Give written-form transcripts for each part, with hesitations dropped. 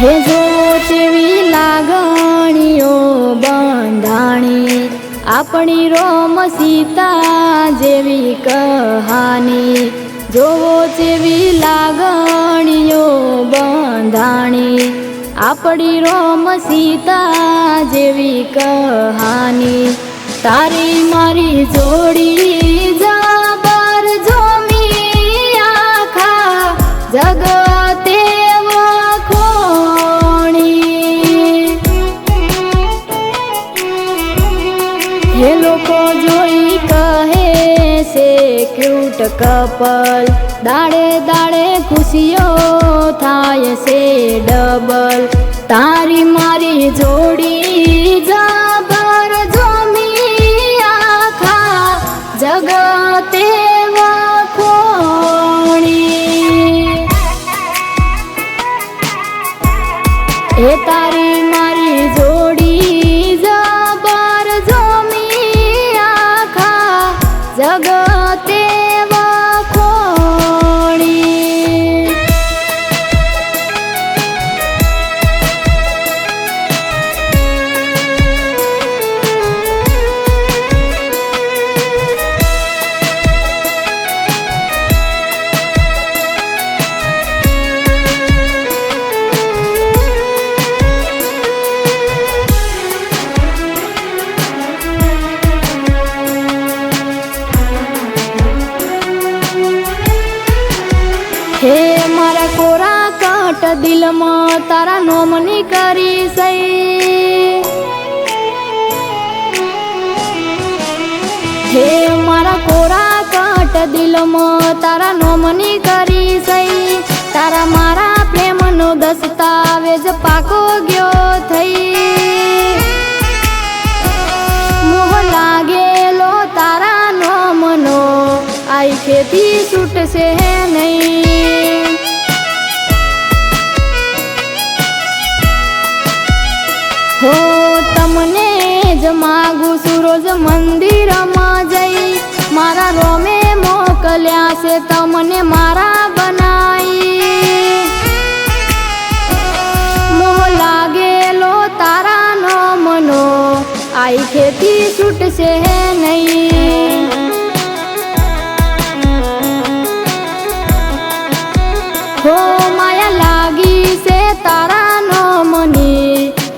हे जो तेवी लागणीओ बंधाणी अपनी रोम सीता जेवी कहानी। जोवो तेवी लागणीओ बंधाणी अपनी रोम सीता जेवी कहानी। तारी मारी जोड़ी जबर जोमी आखा जगते हे लोको जोई कहे से क्यूट कपल दाड़े दाड़े खुशियों थाय से डबल। तारी मारी जोड़ी जबर जोमी आखा जगते वखोणी। हे तारी मारी जोड़ी जगते वखोणी। हे मारा कोरा काट दिल में तारा नोमनी करी सई। हे मारा कोरा काट दिल में तारा नोमनी करी सई। तारा मारा प्रेम नो दस्तावेज पाको गयो थई। मोह लागेलो तारा नोमनो आई खेती छूट से है नहीं। हो तमने ज मागू सूरज मंदिर में जई मारा रोमे मोकल्या से तमने मारा बनाई। मोह लागेलो तारा नो मनो आई खेती छूट से है नहीं। हो माया लागी से तारा नो मनी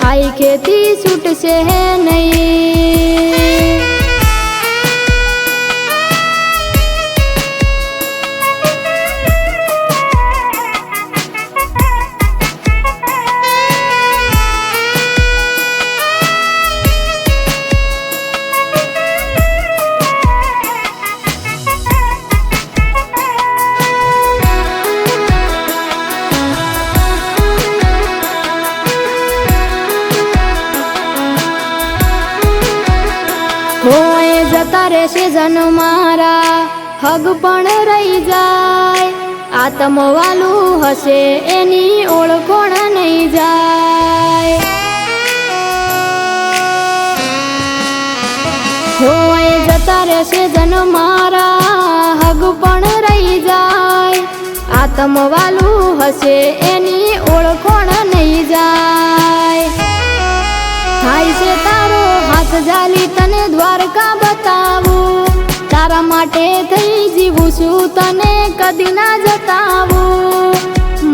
आई खेती छूट से है नहीं। होए जता रहेशे जन मारा हग पण रही जाय। आत्मवालू हशे एनी ओळखोण नहीं जाय। होए जता रहेशे जन मारा हग पण रही जाय। आत्मवालू हशे एनी ओळखोण नहीं जाय। थाय से तारो हाथ जाली तने द्वारका बतावू। तारा माटे थई जीवू छू तने कदी ना जतावू।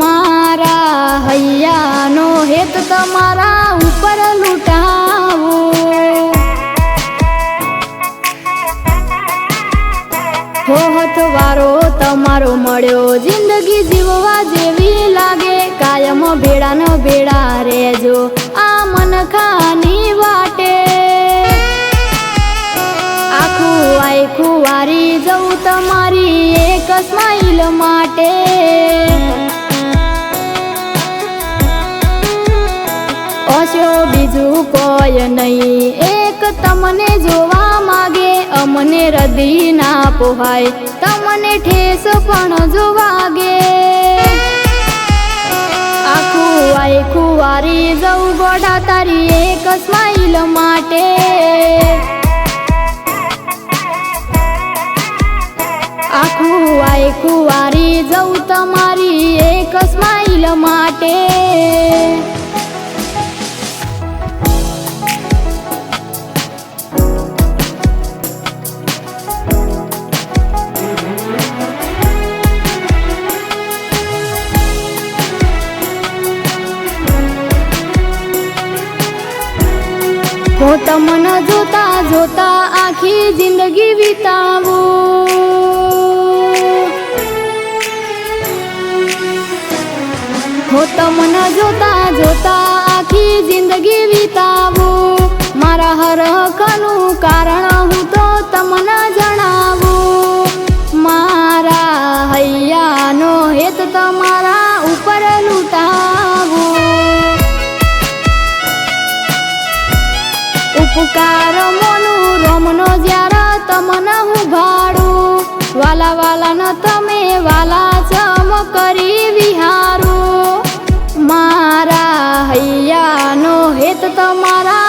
मारा हैयानो हेत तमारा ऊपर लुटावू। हो हथवारो तमारो मळ्यो जिंदगी जीववा जेवी लागे। कायम भेड़ा न भेड़ा रेजो आ मन खानी वाटे। आखू आखू वारी जाऊ तमारी एक स्माइल माटे। ओशो बीजू कोय नहीं एक तमने जोवा मागे। अमने हृदय ना पोहाय तमने ठेस पण जो वागे। आखू आखू वारी जाऊ गोडा तारी एक स्माइल माटे। आखू आखू वारी जाऊ तमारी एक स्माइल माटे। હું તમને જોતા જોતા આખી જિંદગી વિતાવું, હું તમને જોતા જોતા આખી જિંદગી વિતાવું. મારા હરખનું કારણ હું તો તમને જણાવું. મારા હૈયાનો હેત તમારા ઉપર લૂંટાવું. ઉપકાર મોનું રોમનો જ્યારે તમને હું ભાડું, વાલા વાલા ન તમે વાલા ચમ કરી વિહારું. મારા હૈયાનો હેત તમારા